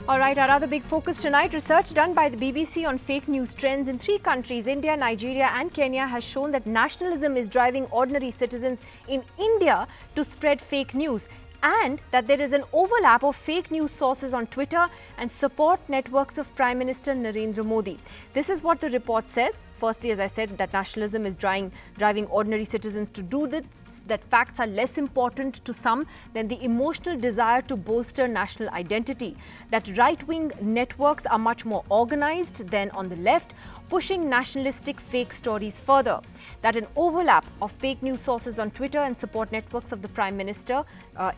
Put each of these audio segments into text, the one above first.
All right, our other big focus tonight, research done by the BBC on fake news trends in 3 countries, India, Nigeria and Kenya, has shown that nationalism is driving ordinary citizens in India to spread fake news, and that there is an overlap of fake news sources on Twitter and support networks of Prime Minister Narendra Modi. This is what the report says. Firstly, as I said, that nationalism is driving ordinary citizens to do this, that facts are less important to some than the emotional desire to bolster national identity, that right-wing networks are much more organized than on the left, pushing nationalistic fake stories further, that an overlap of fake news sources on Twitter and support networks of the Prime Minister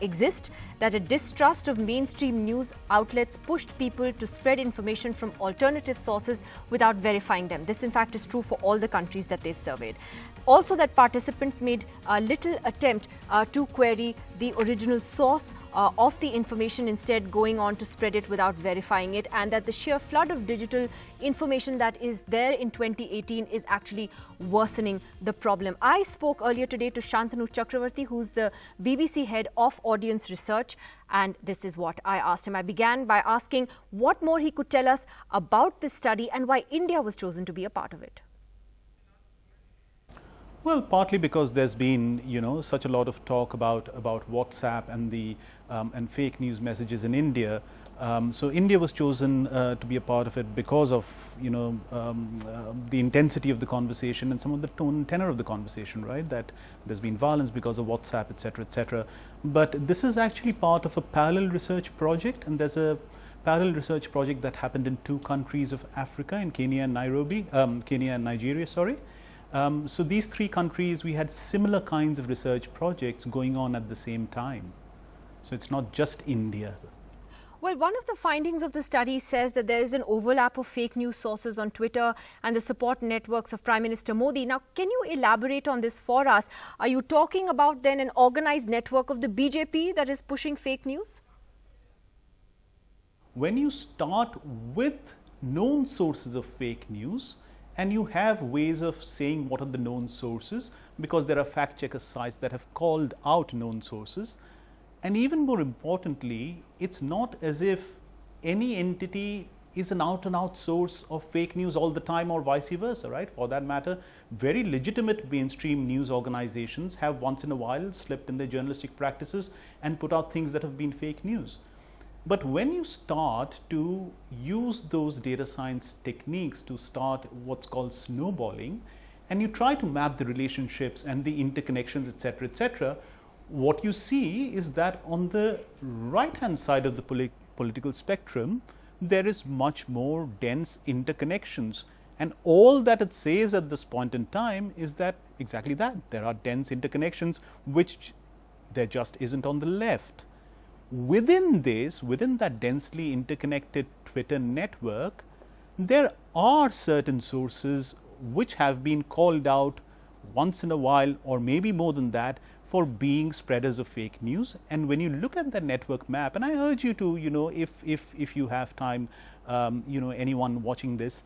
exist, that a distrust of mainstream news outlets pushed people to spread information from alternative sources without verifying them. This, in fact, is true for all the countries that they've surveyed. Also, that participants made a little attempt to query the original source of the information, instead going on to spread it without verifying it, and that the sheer flood of digital information that is there in 2018 is actually worsening the problem. I spoke earlier today to Shantanu Chakravarti, who's the BBC head of audience research, and this is what I asked him. I began by asking what more he could tell us about this study and why India was chosen to be a part of it. Well, partly because there's been, such a lot of talk about WhatsApp and the and fake news messages in India. So India was chosen to be a part of it because of, the intensity of the conversation and some of the tone and tenor of the conversation, right? That there's been violence because of WhatsApp, etc., etc. But this is actually part of a parallel research project, and there's a parallel research project that happened in 2 countries of Africa, in Kenya and Nigeria, sorry. So these 3 countries, we had similar kinds of research projects going on at the same time. So it's not just India. Well, one of the findings of the study says that there is an overlap of fake news sources on Twitter and the support networks of Prime Minister Modi. Now, can you elaborate on this for us? Are you talking about then an organized network of the BJP that is pushing fake news? When you start with known sources of fake news, and you have ways of saying what are the known sources, because there are fact checker sites that have called out known sources. And even more importantly, it's not as if any entity is an out-and-out source of fake news all the time, or vice versa, right? For that matter, very legitimate mainstream news organizations have once in a while slipped in their journalistic practices and put out things that have been fake news. But when you start to use those data science techniques to start what's called snowballing, and you try to map the relationships and the interconnections, etc., what you see is that on the right-hand side of the political spectrum, there is much more dense interconnections. And all that it says at this point in time is that exactly that. There are dense interconnections, which there just isn't on the left. Within that densely interconnected Twitter network, there are certain sources which have been called out once in a while, or maybe more than that, for being spreaders of fake news. And when you look at the network map, and I urge you to, if you have time, anyone watching this,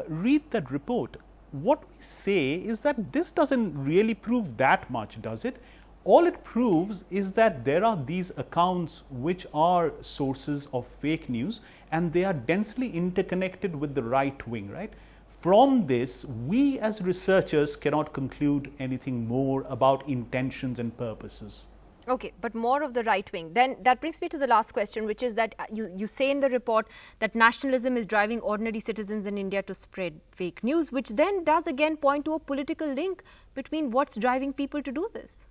read that report. What we say is that this doesn't really prove that much, does it? All it proves is that there are these accounts which are sources of fake news, and they are densely interconnected with the right wing, right? From this, we as researchers cannot conclude anything more about intentions and purposes. Okay, but more of the right wing. Then that brings me to the last question, which is that you say in the report that nationalism is driving ordinary citizens in India to spread fake news, which then does again point to a political link between what's driving people to do this.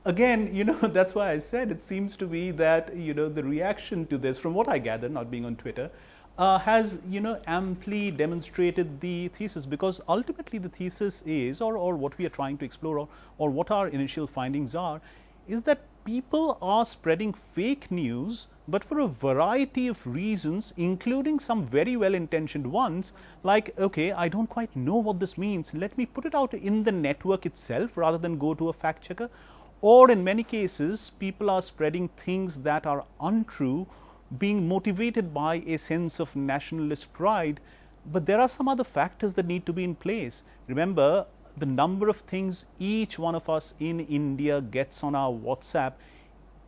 Again, that's why I said it seems to be that, the reaction to this, from what I gather, not being on Twitter, has, amply demonstrated the thesis, because ultimately the thesis is, or what we are trying to explore, or what our initial findings are, is that people are spreading fake news, but for a variety of reasons, including some very well-intentioned ones, like, okay, I don't quite know what this means, let me put it out in the network itself rather than go to a fact checker. Or in many cases, people are spreading things that are untrue, being motivated by a sense of nationalist pride. But there are some other factors that need to be in place. Remember, the number of things each one of us in India gets on our WhatsApp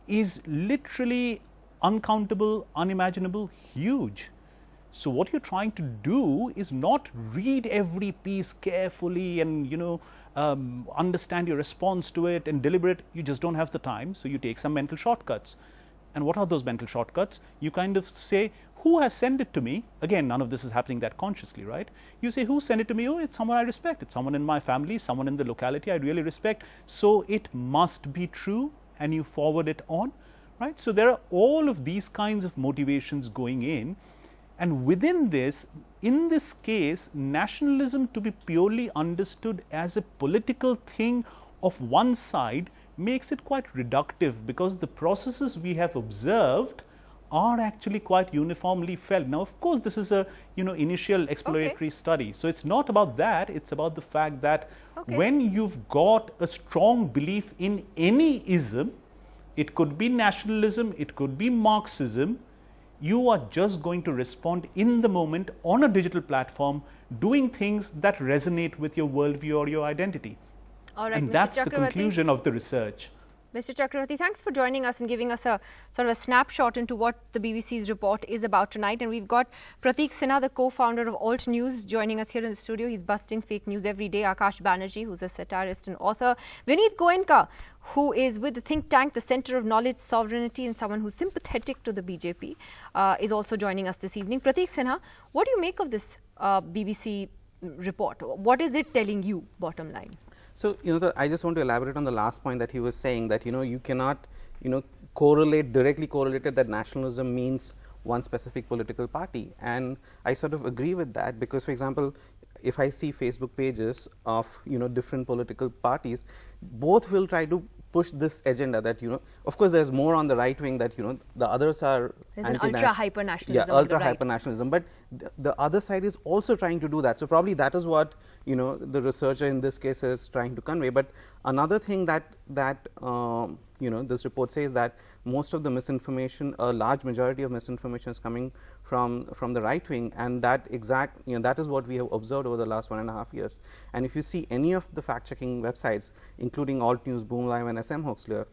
is literally uncountable, unimaginable, huge. So what you're trying to do is not read every piece carefully and, understand your response to it and deliberate. You just don't have the time, so you take some mental shortcuts. And what are those mental shortcuts? You kind of say, who has sent it to me? Again, none of this is happening that consciously, right? You say, who sent it to me? Oh, it's someone I respect. It's someone in my family, someone in the locality I really respect. So it must be true, and you forward it on, right? So there are all of these kinds of motivations going in. And within this, in this case, nationalism to be purely understood as a political thing of one side makes it quite reductive, because the processes we have observed are actually quite uniformly felt. Now, of course, this is a initial exploratory study. So it's not about that. It's about the fact that when you've got a strong belief in any ism, it could be nationalism, it could be Marxism, you are just going to respond in the moment on a digital platform, doing things that resonate with your worldview or your identity. All right, and that's the conclusion of the research. Mr. Chakravarti, thanks for joining us and giving us a sort of a snapshot into what the BBC's report is about tonight. And we've got Prateek Sinha, the co-founder of Alt News, joining us here in the studio. He's busting fake news every day. Akash Banerjee, who's a satirist and author. Vineet Goenka, who is with the think tank, the Centre of Knowledge Sovereignty, and someone who's sympathetic to the BJP, is also joining us this evening. Prateek Sinha, what do you make of this BBC report? What is it telling you, bottom line? So, I just want to elaborate on the last point that he was saying, that, you cannot, directly correlated that nationalism means one specific political party. And I sort of agree with that, because, for example, if I see Facebook pages of, different political parties, both will try to push this agenda that, of course, there's more on the right wing that, the others are there's an ultra-hyper-nationalism. Yeah, ultra-hyper-nationalism. But the other side is also trying to do that. So probably that is what, the researcher in this case is trying to convey. But another thing that this report says that most of the misinformation, a large majority of misinformation is coming from the right wing, and that that is what we have observed over the last 1.5 years. And if you see any of the fact-checking websites, including Alt News, Boom Live, and SM Hoaxler,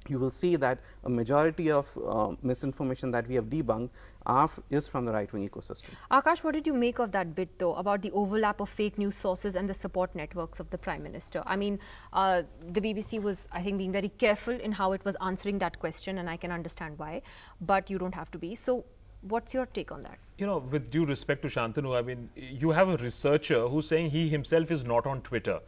you will see that a majority of misinformation that we have debunked is from the right-wing ecosystem. Akash, what did you make of that bit, though, about the overlap of fake news sources and the support networks of the Prime Minister? I mean, the BBC was, I think, being very careful in how it was answering that question, and I can understand why, but you don't have to be. So what's your take on that? With due respect to Shantanu, I mean, you have a researcher who's saying he himself is not on Twitter.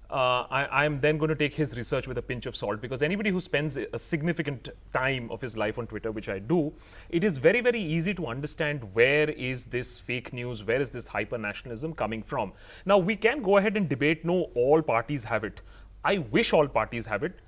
I'm then going to take his research with a pinch of salt, because anybody who spends a significant time of his life on Twitter, which I do, it is very, very easy to understand where is this fake news, where is this hyper-nationalism coming from. Now, we can go ahead and debate, no, all parties have it. I wish all parties have it.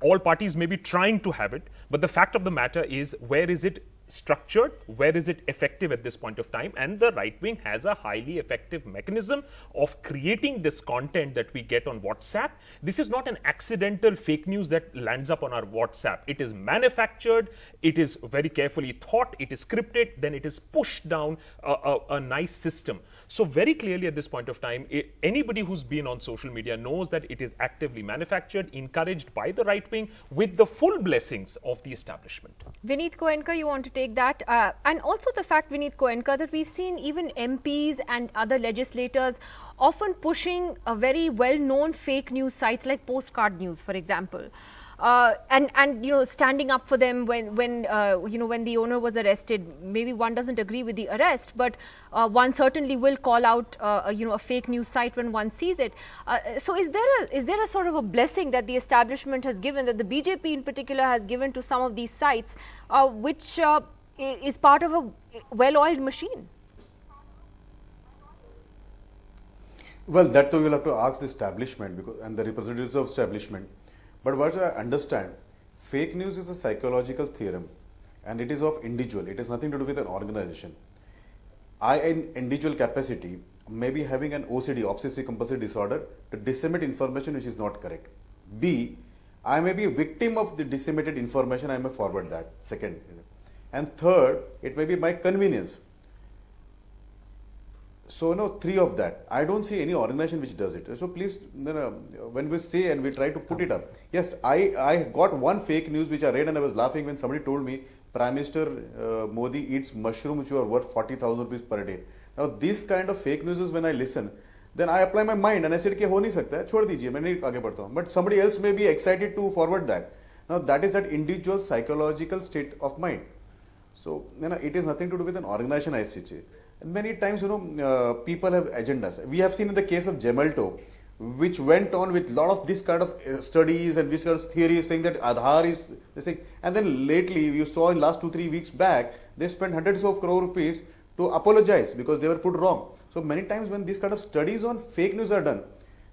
All parties may be trying to have it, but the fact of the matter is, where is it structured, where is it effective at this point of time? And the right wing has a highly effective mechanism of creating this content that we get on WhatsApp. This is not an accidental fake news that lands up on our WhatsApp. It is manufactured, it is very carefully thought, it is scripted, then it is pushed down a nice system. So very clearly at this point of time, anybody who's been on social media knows that it is actively manufactured, encouraged by the right wing, with the full blessings of the establishment. Vineet Goenka, you want to take that? And also the fact, Vineet Goenka, that we've seen even MPs and other legislators often pushing a very well-known fake news sites like Postcard News, for example. And standing up for them when the owner was arrested. Maybe one doesn't agree with the arrest, but one certainly will call out a fake news site when one sees it. So is there a sort of a blessing that the establishment has given, that the BJP in particular has given to some of these sites, which is part of a well-oiled machine? Well, that too you'll have to ask the establishment and the representatives of establishment. But what I understand, fake news is a psychological theorem, and it is of individual. It has nothing to do with an organization. I, in individual capacity, may be having an OCD, obsessive compulsive disorder, to disseminate information which is not correct. B, I may be a victim of the disseminated information, I may forward that, second. And third, it may be my convenience. So no, three of that. I don't see any organization which does it. So please, when we say and we try to put it up, yes, I got one fake news which I read and I was laughing when somebody told me Prime Minister Modi eats mushrooms which are worth 40,000 rupees per day. Now this kind of fake news is when I listen, then I apply my mind and I said कि हो नहीं सकता है, छोड़ दीजिए, मैं नहीं आगे बढ़ता हूँ. But somebody else may be excited to forward that. Now that is that individual psychological state of mind. So it is nothing to do with an organization I see. And many times, people have agendas. We have seen in the case of Gemalto, which went on with a lot of this kind of studies and this kind of theories saying that Aadhaar is this thing. And then lately, you saw in last 2-3 weeks back, they spent hundreds of crore rupees to apologize because they were put wrong. So many times when these kind of studies on fake news are done,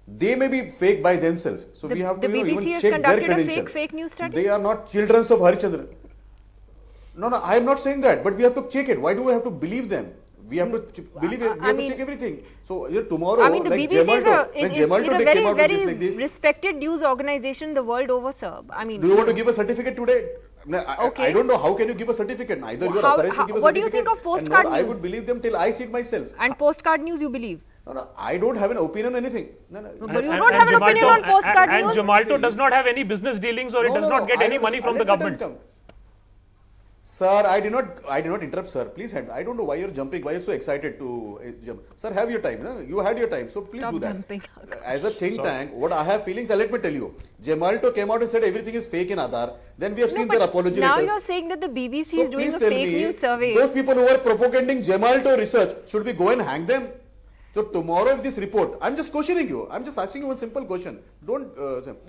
they may be fake by themselves. So we have to BBC even has check their conducted a credentials. fake news study? They are not children of Harichandra. No, I am not saying that, but we have to check it. Why do we have to believe them? We have to believe it. We have to check everything. So tomorrow, I mean, the like BBC Gemalto, is a came out with this very like this. respected news organization the world over, sir. I mean, Do you want to give a certificate today? Okay. I don't know. How can you give a certificate? Neither you are authorized to give a certificate. What do you think of postcard and I news? would believe them till I see it myself. And postcard news, you believe? No, I don't have an opinion on anything. No. But you don't have an opinion on postcard and news? Gemalto does not have any business dealings or it does not get any money from the government. Sir, I did not interrupt, sir. Please, I don't know why you're jumping, why you're so excited to jump. Sir, have your time. No? You had your time, so please Stop do that. jumping. As a think tank, what I have feelings, let me tell you. Gemalto came out and said everything is fake in Aadhaar. Then we have seen their apology now letters. you're saying that the BBC So is doing please a tell fake me, news survey. Those people who are propagating Gemalto research, should we go and hang them? So tomorrow if this report, I'm just questioning you. I'm just asking you one simple question. Don't,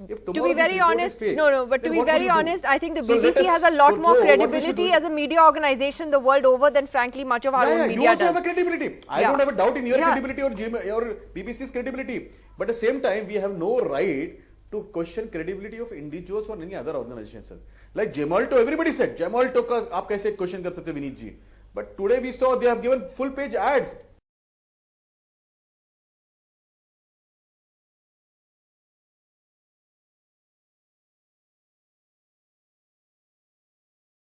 if tomorrow To be this very report honest, is fake, but to then be what will very you do? honest, I think the So let BBC us- has a lot so more what we should credibility do- as a media organization the world over than frankly much of our own you media also does. have a credibility. I Yeah. don't have a doubt in your Yeah. credibility or BBC's credibility. But at the same time, we have no right to question credibility of individuals or any other organization, sir. Like Gemalto, everybody said, Gemalto ka aap kaise question kar sakte Vineet ji. But today we saw they have given full page ads.